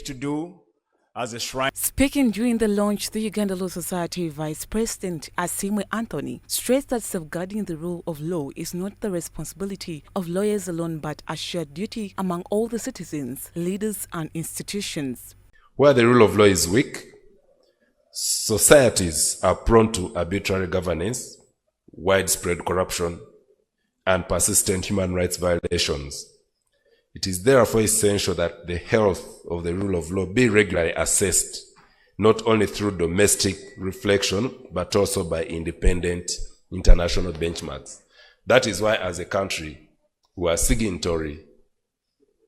to do as a shrine. Speaking during the launch, the Uganda Law Society Vice President Asimwe Anthony stressed that safeguarding the rule of law is not the responsibility of lawyers alone but a shared duty among all the citizens, leaders and institutions. Where the rule of law is weak, societies are prone to arbitrary governance, widespread corruption, and persistent human rights violations. It is therefore essential that the health of the rule of law be regularly assessed, not only through domestic reflection, but also by independent international benchmarks. That is why, as a country, we are signatory,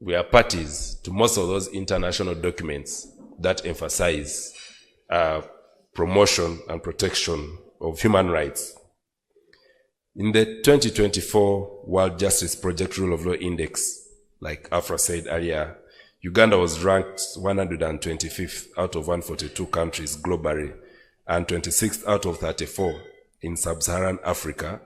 we are parties to most of those international documents that emphasize promotion and protection of human rights. In the 2024 World Justice Project Rule of Law Index, like Afra said earlier, Uganda was ranked 125th out of 142 countries globally and 26th out of 34 in sub-Saharan Africa,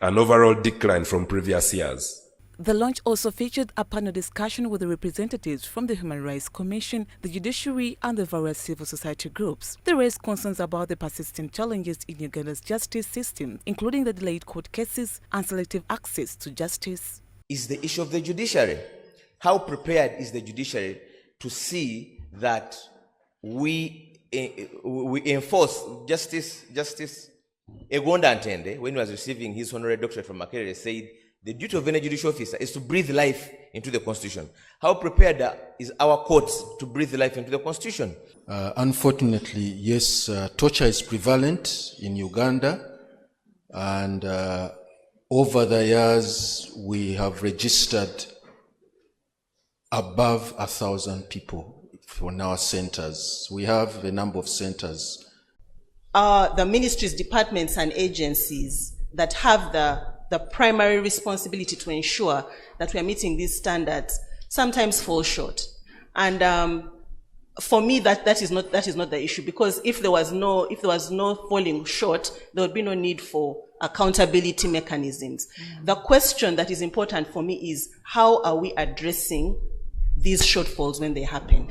an overall decline from previous years. The launch also featured a panel discussion with the representatives from the Human Rights Commission, the judiciary and the various civil society groups. They raised concerns about the persistent challenges in Uganda's justice system, including the delayed court cases and selective access to justice. Is the issue of the judiciary. How prepared is the judiciary to see that we enforce justice? Egonda Antende, when he was receiving his honorary doctorate from Makerere, said the duty of any judicial officer is to breathe life into the Constitution. How prepared is our courts to breathe life into the Constitution? Unfortunately, yes, torture is prevalent in Uganda, and over the years, we have registered above 1,000 people on our centers. We have a number of centers. The ministries, departments, and agencies that have the primary responsibility to ensure that we are meeting these standards sometimes fall short. And for me, that is not the issue, because if there was no falling short, there would be no need for accountability mechanisms. The question that is important for me is, how are we addressing these shortfalls when they happen?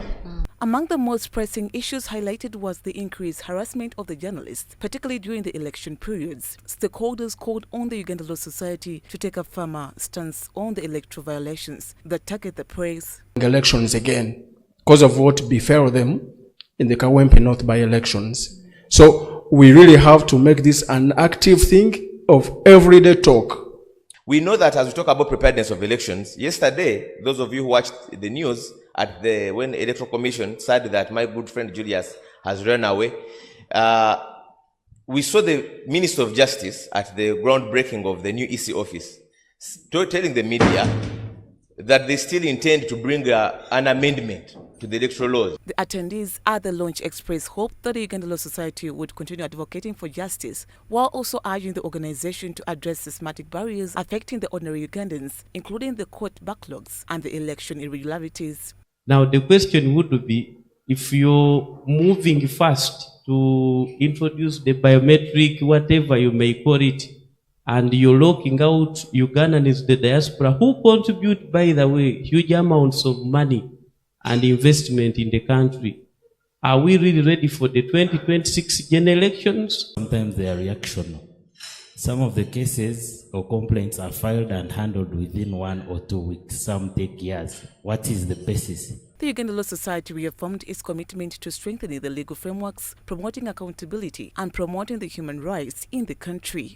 Among the most pressing issues highlighted was the increased harassment of the journalists, particularly during the election periods. Stakeholders called on the Uganda Law Society to take a firmer stance on the electoral violations that target the press. Elections again, because of what befell them in the Kawempe North by-elections. So we really have to make this an active thing of everyday talk. We know that as we talk about preparedness of elections, yesterday, those of you who watched the news when the Electoral Commission said that my good friend Julius has run away, we saw the Minister of Justice at the groundbreaking of the new EC office telling the media that they still intend to bring an amendment to the electoral laws. The attendees at the launch expressed hope that the Uganda Law Society would continue advocating for justice, while also urging the organization to address systematic barriers affecting the ordinary Ugandans, including the court backlogs and the election irregularities. Now the question would be, if you're moving fast to introduce the biometric, whatever you may call it, and you're locking out Ugandans, the diaspora, who contribute, by the way, huge amounts of money and investment in the country, are we really ready for the 2026 general elections? Sometimes they are reactional. Some of the cases or complaints are filed and handled within 1 or 2 weeks. Some take years. What is the basis? The Uganda Law Society reaffirmed its commitment to strengthening the legal frameworks, promoting accountability, and promoting the human rights in the country.